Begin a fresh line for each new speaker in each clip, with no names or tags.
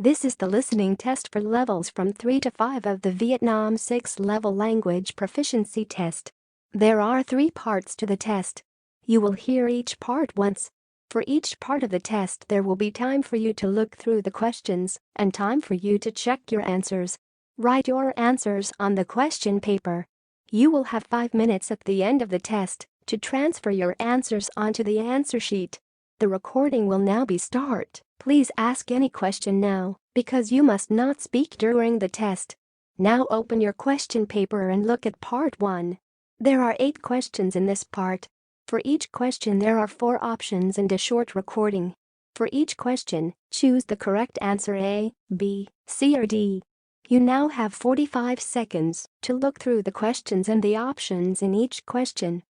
This is the listening test for levels from 3 to 5 of the Vietnam 6-level language proficiency test. There are 3 parts to the test. You will hear each part once. For each part of the test there will be time for you to look through the questions and time for you to check your answers. Write your answers on the question paper. You will have 5 minutes at the end of the test to transfer your answers onto the answer sheet. The recording will now be start. Please ask any question now, because you must not speak during the test. Now open your question paper and look at part 1. There are 8 questions in this part. For each question there are 4 options and a short recording. For each question, choose the correct answer A, B, C or D. You now have 45 seconds to look through the questions and the options in each question.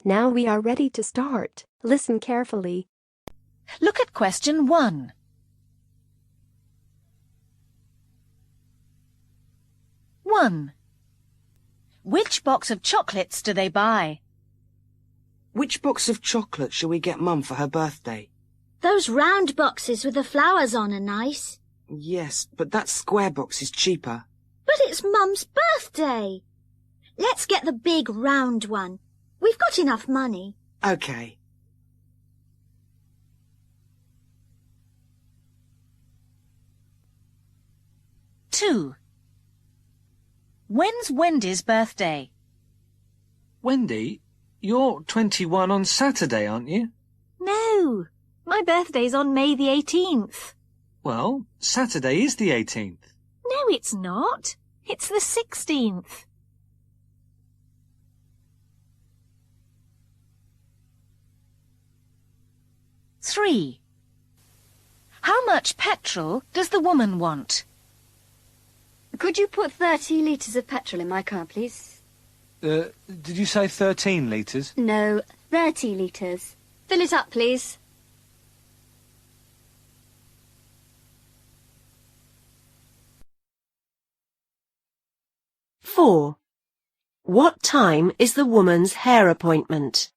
Now we are ready to start. Listen carefully.
Look at question 1. 1. Which box of chocolates do they buy?
Which box of chocolate shall we get Mum for her birthday?
Those round boxes with the flowers on are nice.
Yes, but that square box is cheaper.
But it's Mum's birthday. Let's get the big round one. We've got enough money.
OK.
2. When's Wendy's birthday?
Wendy, you're 21 on Saturday, aren't you?
No, my birthday's on May the 18th.
Well, Saturday is the 18th.
No, it's not. It's the 16th. 3. How much petrol does the woman want?
Could you put 30 litres of petrol in my car, please?
Did you say 13 litres?
No, 30 litres. Fill it up, please.
4. What time is the woman's hair appointment?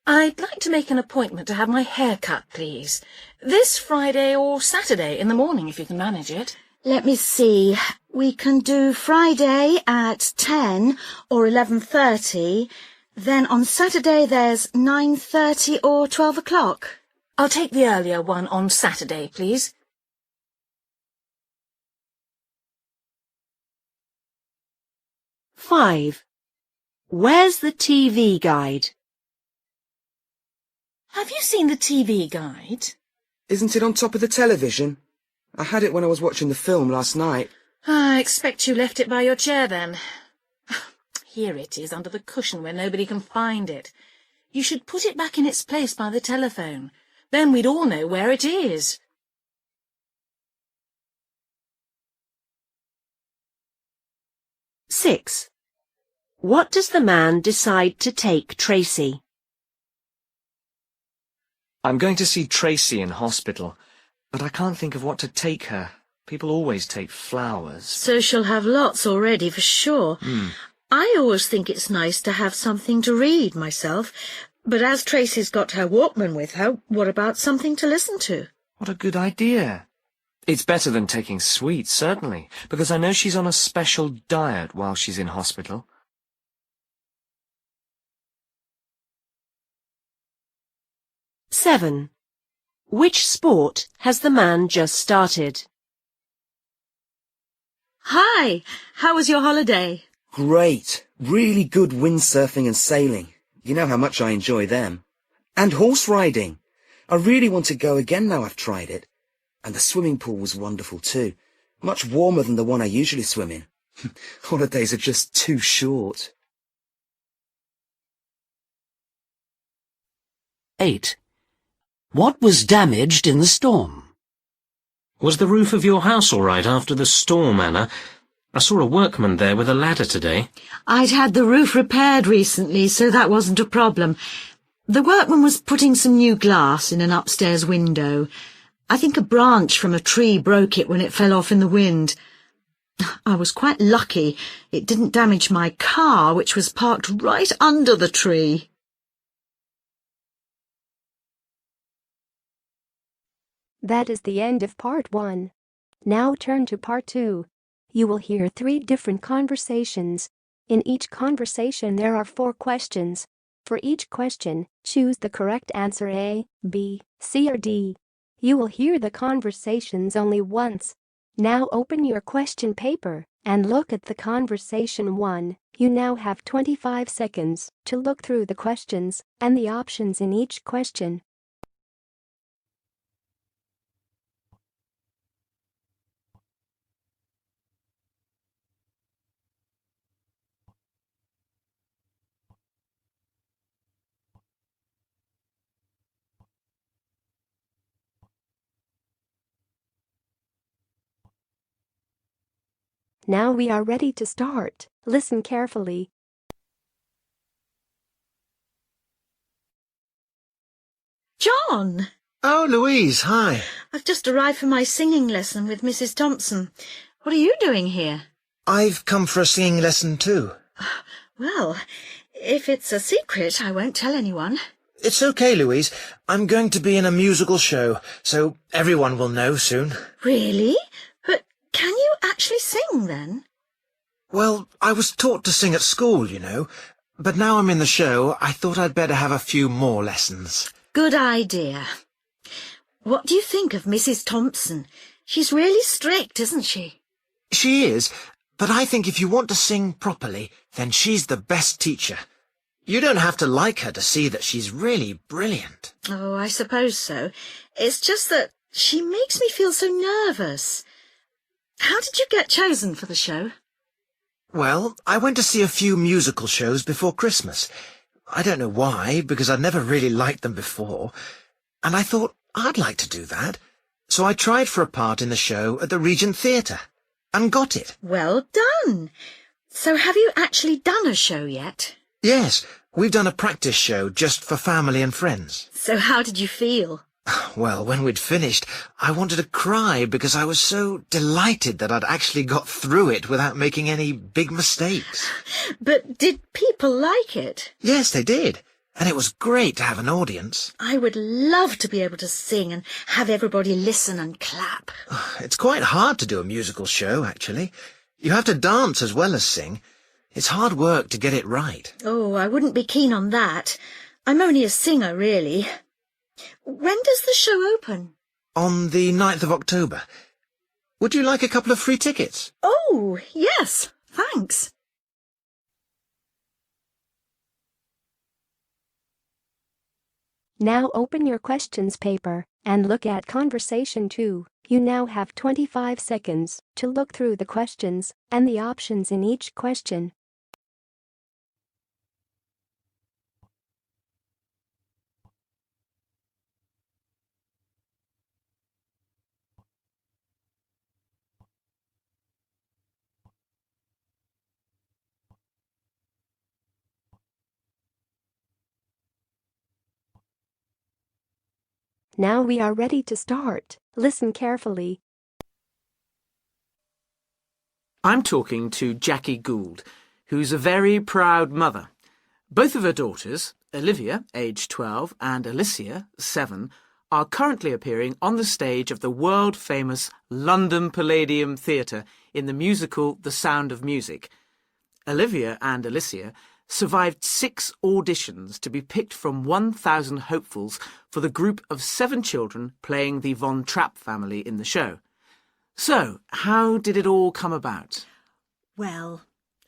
I'd like to make an appointment to have my hair cut, please. This Friday or Saturday in the morning, if you can manage it.
Let me see. We can do Friday at 10 or 11:30. Then on Saturday there's 9:30 or 12 o'clock.
I'll take the earlier one on Saturday, please.
5. Where's the TV guide?
Have you seen the TV guide?
Isn't it on top of the television? I had it when I was watching the film last night.
I expect you left it by your chair then. Here it is under the cushion where nobody can find it. You should put it back in its place by the telephone. Then we'd all know where it is.
6. What does the man decide to take Tracy?
I'm going to see Tracy in hospital, but I can't think of what to take her. People always take flowers.
So she'll have lots already for sure. I always think it's nice to have something to read myself, but as Tracy's got her Walkman with her, what about something to listen to?
What a good idea. It's better than taking sweets, certainly, because I know she's on a special diet while she's in hospital.
7. Which sport has the man just started?
Hi, how was your holiday?
Great. Really good windsurfing and sailing. You know how much I enjoy them. And horse riding. I really want to go again now I've tried it. And the swimming pool was wonderful too. Much warmer than the one I usually swim in. Holidays are just too short.
8. What was damaged in the storm?
Was the roof of your house all right after the storm, Anna?
I saw a workman there with a ladder today.
I'd had the roof repaired recently, so that wasn't a problem. The workman was putting some new glass in an upstairs window. I think a branch from a tree broke it when it fell off in the wind. I was quite lucky. It didn't damage my car, which was parked right under the tree.
That is the end of part 1. Now turn to part 2. You will hear 3 different conversations. In each conversation there are 4 questions. For each question, choose the correct answer A, B, C or D. You will hear the conversations only once. Now open your question paper and look at the conversation 1. You now have 25 seconds to look through the questions and the options in each question. Now we are ready to start. Listen carefully.
John!
Oh, Louise, hi.
I've just arrived from my singing lesson with Mrs. Thompson. What are you doing here?
I've come for a singing lesson too.
Well, if it's a secret, I won't tell anyone.
It's okay, Louise. I'm going to be in a musical show, so everyone will know soon.
Really? But can you actually sing then?
Well, I was taught to sing at school, you know, but now I'm in the show, I thought I'd better have a few more lessons.
Good idea. What do you think of Mrs. Thompson? She's really strict, isn't she?
She is, but I think if you want to sing properly, then she's the best teacher. You don't have to like her to see that she's really brilliant.
Oh, I suppose so. It's just that she makes me feel so nervous. How did you get chosen for the show?
Well, I went to see a few musical shows before Christmas. I don't know why, because I'd never really liked them before. And I thought I'd like to do that. So I tried for a part in the show at the Regent Theatre. And got it.
Well done. So have you actually done a show yet?
Yes, we've done a practice show just for family and friends.
So how did you feel?
Well, when we'd finished, I wanted to cry because I was so delighted that I'd actually got through it without making any big mistakes.
But did people like it?
Yes, they did. And it was great to have an audience.
I would love to be able to sing and have everybody listen and clap.
It's quite hard to do a musical show, actually. You have to dance as well as sing. It's hard work to get it right.
Oh, I wouldn't be keen on that. I'm only a singer, really. When does the show open?
On the 9th of October. Would you like a couple of free tickets?
Oh, yes, thanks.
Now open your questions paper and look at conversation 2. You now have 25 seconds to look through the questions and the options in each question. Now we are ready to start. Listen carefully.
I'm talking to Jackie Gould, who's a very proud mother. Both of her daughters, Olivia, aged 12, and Alicia, 7, are currently appearing on the stage of the world-famous London Palladium Theatre in the musical The Sound of Music. Olivia and Alicia survived 6 auditions to be picked from 1,000 hopefuls for the group of 7 children playing the Von Trapp family in the show. So, how did it all come about?
Well,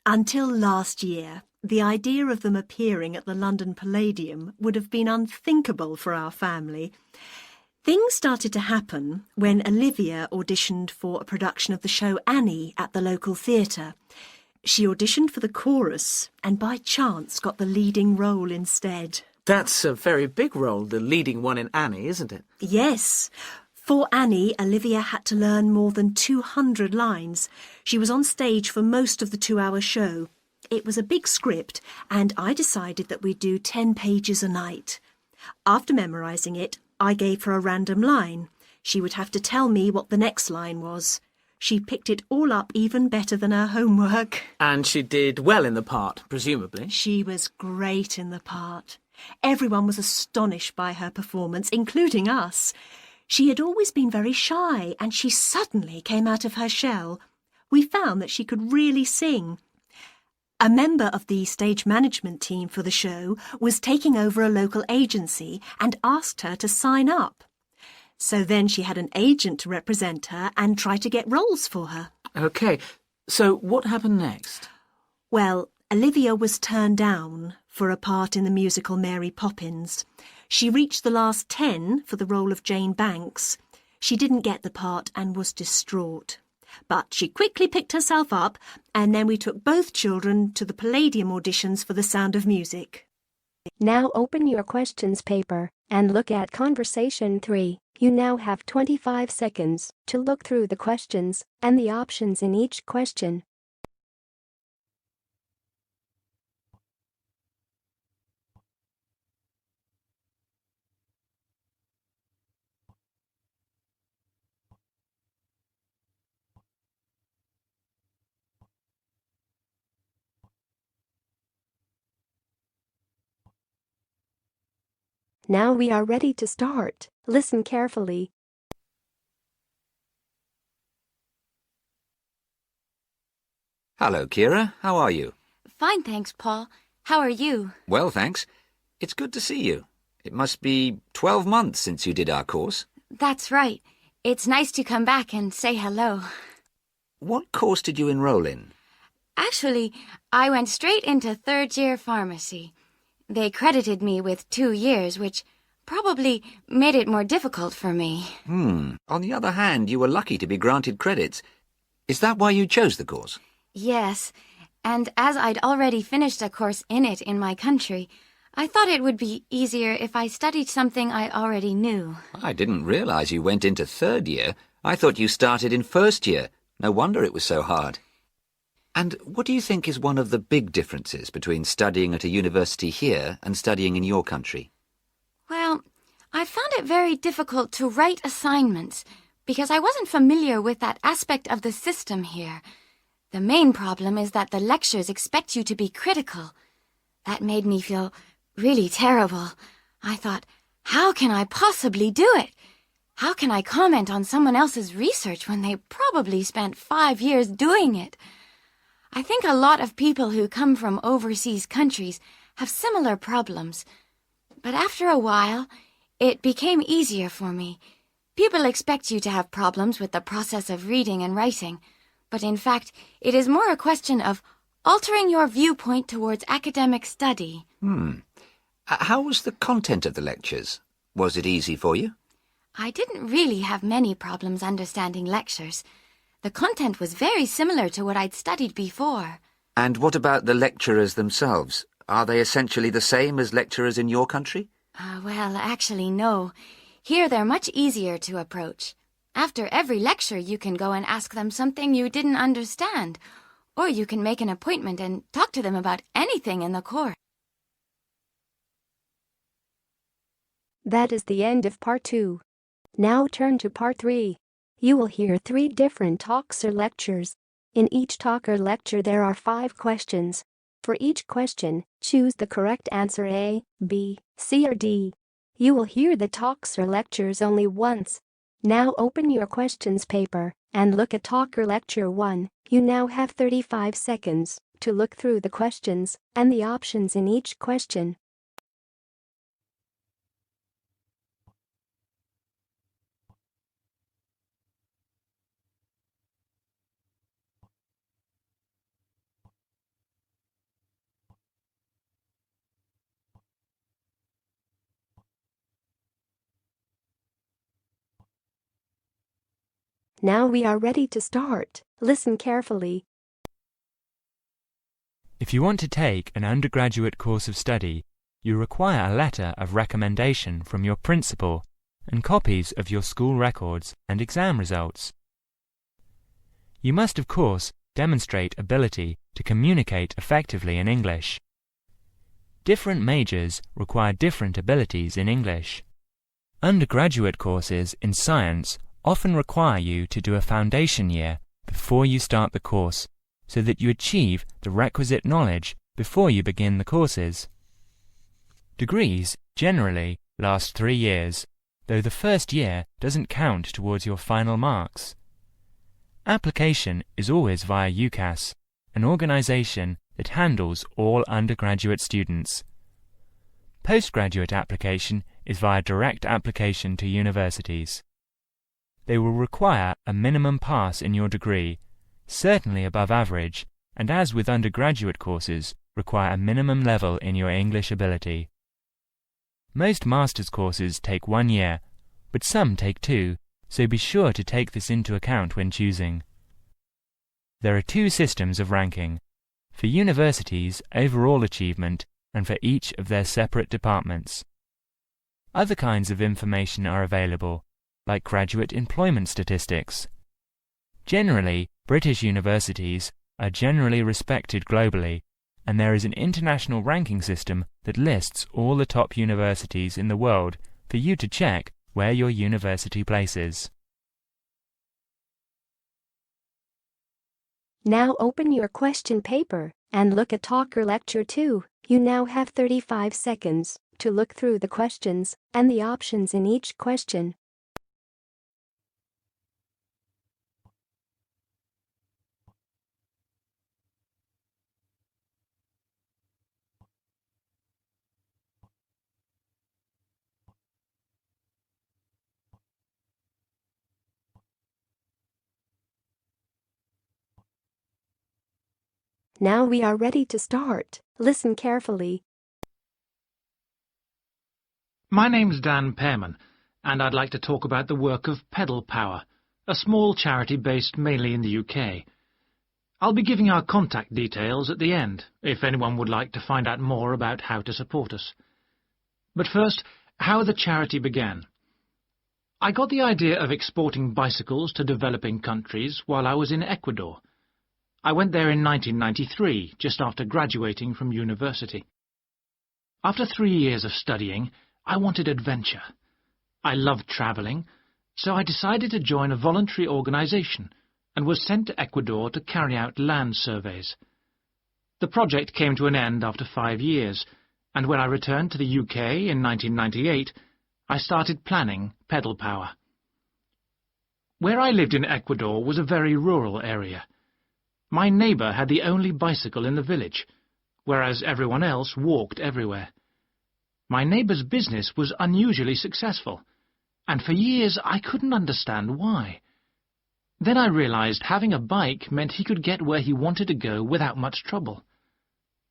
until last year, the idea of them appearing at the London Palladium would have been unthinkable for our family. Things started to happen when Olivia auditioned for a production of the show Annie at the local theatre. She auditioned for the chorus and by chance got the leading role instead.
That's a very big role, the leading one in Annie, isn't it?
Yes. For Annie, Olivia had to learn more than 200 lines. She was on stage for most of the 2-hour show. It was a big script, and I decided that we'd do 10 pages a night. After memorising it, I gave her a random line. She would have to tell me what the next line was. She picked it all up even better than her homework.
And she did well in the part, presumably.
She was great in the part. Everyone was astonished by her performance, including us. She had always been very shy, and she suddenly came out of her shell. We found that she could really sing. A member of the stage management team for the show was taking over a local agency and asked her to sign up. So then she had an agent to represent her and try to get roles for her.
OK, so what happened next?
Well, Olivia was turned down for a part in the musical Mary Poppins. She reached the last 10 for the role of Jane Banks. She didn't get the part and was distraught. But she quickly picked herself up, and then we took both children to the Palladium auditions for The Sound of Music.
Now open your questions paper and look at Conversation 3. You now have 25 seconds to look through the questions and the options in each question. Now we are ready to start. Listen carefully.
Hello, Kira. How are you?
Fine, thanks, Paul. How are you?
Well, thanks. It's good to see you. It must be 12 months since you did our course.
That's right. It's nice to come back and say hello.
What course did you enroll in?
Actually, I went straight into third-year pharmacy. They credited me with 2 years, which probably made it more difficult for me.
On the other hand, you were lucky to be granted credits. Is that why you chose the course?
Yes, and as I'd already finished a course in it in my country, I thought it would be easier if I studied something I already knew.
I didn't realize you went into third year. I thought you started in first year. No wonder it was so hard. And what do you think is one of the big differences between studying at a university here and studying in your country?
Well, I found it very difficult to write assignments because I wasn't familiar with that aspect of the system here. The main problem is that the lectures expect you to be critical. That made me feel really terrible. I thought, how can I possibly do it? How can I comment on someone else's research when they probably spent 5 years doing it? I think a lot of people who come from overseas countries have similar problems. But after a while, it became easier for me. People expect you to have problems with the process of reading and writing, but in fact, it is more a question of altering your viewpoint towards academic study.
How was the content of the lectures? Was it easy for you?
I didn't really have many problems understanding lectures. The content was very similar to what I'd studied before.
And what about the lecturers themselves? Are they essentially the same as lecturers in your country?
Well, actually, no. Here they're much easier to approach. After every lecture, you can go and ask them something you didn't understand, or you can make an appointment and talk to them about anything in the course.
That is the end of part 2. Now turn to part 3. You will hear 3 different talks or lectures. In each talk or lecture there are 5 questions. For each question, choose the correct answer A, B, C or D. You will hear the talks or lectures only once. Now open your questions paper and look at talk or lecture 1. You now have 35 seconds to look through the questions and the options in each question. Now we are ready to start. Listen carefully.
If you want to take an undergraduate course of study, you require a letter of recommendation from your principal and copies of your school records and exam results. You must, of course, demonstrate ability to communicate effectively in English. Different majors require different abilities in English. Undergraduate courses in science often require you to do a foundation year before you start the course, so that you achieve the requisite knowledge before you begin the courses. Degrees generally last 3 years, though the first year doesn't count towards your final marks. Application is always via UCAS, an organisation that handles all undergraduate students. Postgraduate application is via direct application to universities. They will require a minimum pass in your degree, certainly above average, and as with undergraduate courses, require a minimum level in your English ability. Most master's courses take 1 year, but some take 2, so be sure to take this into account when choosing. There are 2 systems of ranking, for universities' overall achievement and for each of their separate departments. Other kinds of information are available, like graduate employment statistics. Generally, British universities are generally respected globally, and there is an international ranking system that lists all the top universities in the world for you to check where your university places.
Now open your question paper and look at Talker Lecture 2. You now have 35 seconds to look through the questions and the options in each question. Now we are ready to start. Listen carefully.
My name's Dan Pearman, and I'd like to talk about the work of Pedal Power, a small charity based mainly in the UK. I'll be giving our contact details at the end, if anyone would like to find out more about how to support us. But first, how the charity began. I got the idea of exporting bicycles to developing countries while I was in Ecuador. I went there in 1993, just after graduating from university. After 3 years of studying, I wanted adventure. I loved travelling, so I decided to join a voluntary organisation and was sent to Ecuador to carry out land surveys. The project came to an end after 5 years, and when I returned to the UK in 1998, I started planning Pedal Power. Where I lived in Ecuador was a very rural area. My neighbour had the only bicycle in the village, whereas everyone else walked everywhere. My neighbour's business was unusually successful, and for years I couldn't understand why. Then I realised having a bike meant he could get where he wanted to go without much trouble.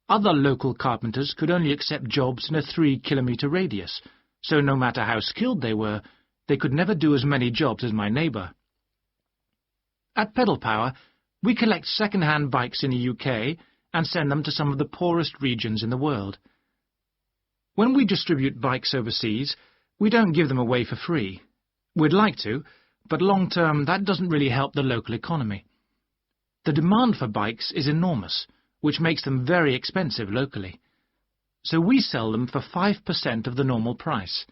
Other local carpenters could only accept jobs in a 3-kilometre radius, so no matter how skilled they were, they could never do as many jobs as my neighbour. At Pedal Power, we collect second-hand bikes in the UK and send them to some of the poorest regions in the world. When we distribute bikes overseas, we don't give them away for free. We'd like to, but long-term that doesn't really help the local economy. The demand for bikes is enormous, which makes them very expensive locally. So we sell them for 5% of the normal price.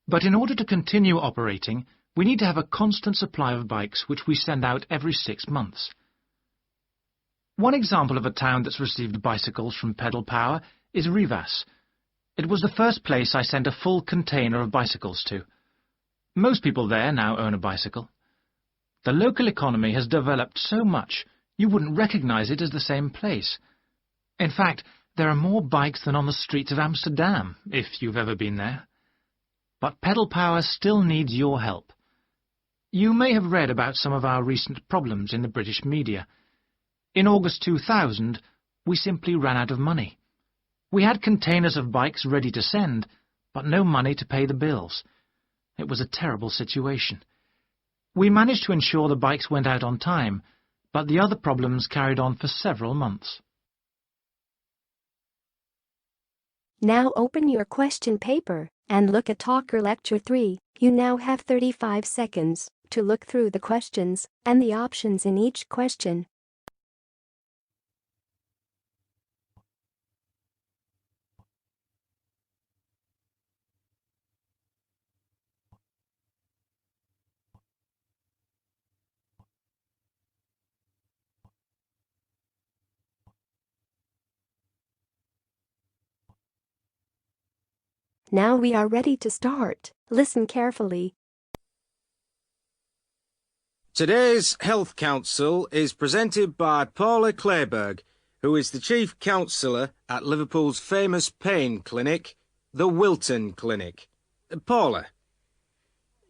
But in order to continue operating, we need to have a constant supply of bikes which we send out every 6 months. One example of a town that's received bicycles from Pedal Power is Rivas. It was the first place I sent a full container of bicycles to. Most people there now own a bicycle. The local economy has developed so much you wouldn't recognize it as the same place. In fact, there are more bikes than on the streets of Amsterdam, if you've ever been there. But Pedal Power still needs your help. You may have read about some of our recent problems in the British media. In August 2000, we simply ran out of money. We had containers of bikes ready to send, but no money to pay the bills. It was a terrible situation. We managed to ensure the bikes went out on time, but the other problems carried on for several months.
Now open your question paper And look at Talker Lecture 3. You now have 35 seconds to look through the questions and the options in each question. Now we are ready to start. Listen carefully.
Today's Health Council is presented by Paula Clayburgh, who is the Chief Counsellor at Liverpool's famous pain clinic, the Wilton Clinic. Paula.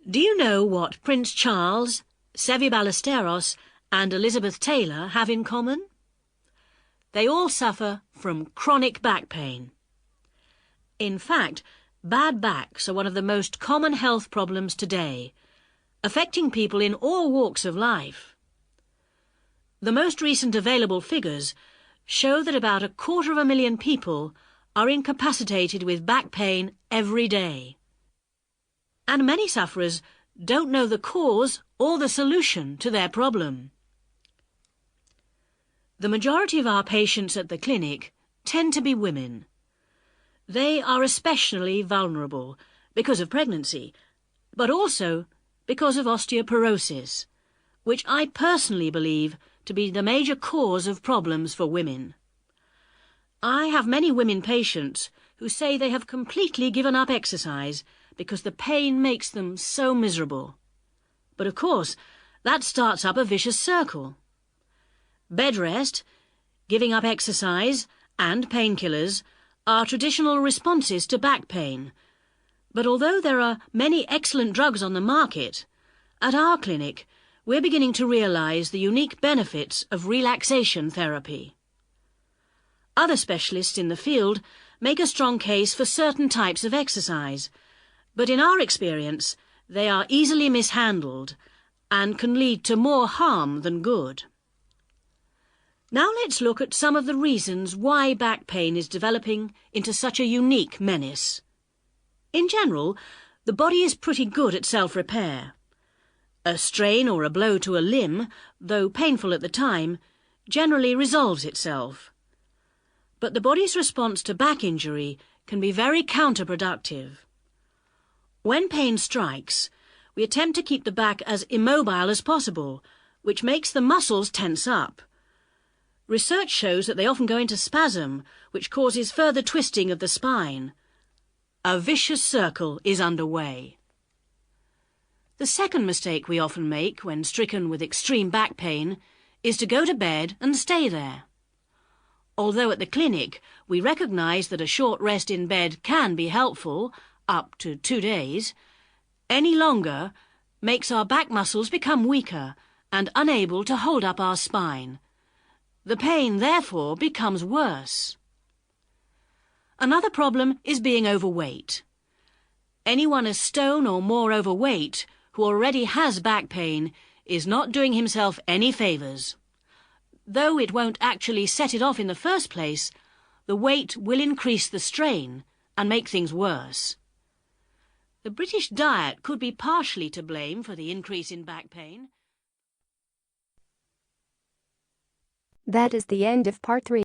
Do you know what Prince Charles, Sevi Ballesteros and Elizabeth Taylor have in common? They all suffer from chronic back pain. In fact, bad backs are one of the most common health problems today, affecting people in all walks of life. The most recent available figures show that about 250,000 people are incapacitated with back pain every day. And many sufferers don't know the cause or the solution to their problem. The majority of our patients at the clinic tend to be women. They are especially vulnerable because of pregnancy, but also because of osteoporosis, which I personally believe to be the major cause of problems for women. I have many women patients who say they have completely given up exercise because the pain makes them so miserable. But of course, that starts up a vicious circle. Bed rest, giving up exercise, and painkillers are traditional responses to back pain. But although there are many excellent drugs on the market, at our clinic we're beginning to realise the unique benefits of relaxation therapy. Other specialists in the field make a strong case for certain types of exercise, but in our experience they are easily mishandled and can lead to more harm than good. Now let's look at some of the reasons why back pain is developing into such a unique menace. In general, the body is pretty good at self-repair. A strain or a blow to a limb, though painful at the time, generally resolves itself. But the body's response to back injury can be very counterproductive. When pain strikes, we attempt to keep the back as immobile as possible, which makes the muscles tense up. Research shows that they often go into spasm, which causes further twisting of the spine. A vicious circle is underway. The second mistake we often make when stricken with extreme back pain is to go to bed and stay there. Although at the clinic we recognise that a short rest in bed can be helpful, up to 2 days, any longer makes our back muscles become weaker and unable to hold up our spine. The pain, therefore, becomes worse. Another problem is being overweight. Anyone a stone or more overweight who already has back pain is not doing himself any favours. Though it won't actually set it off in the first place, the weight will increase the strain and make things worse. The British diet could be partially to blame for the increase in back pain.
That is the end of part 3.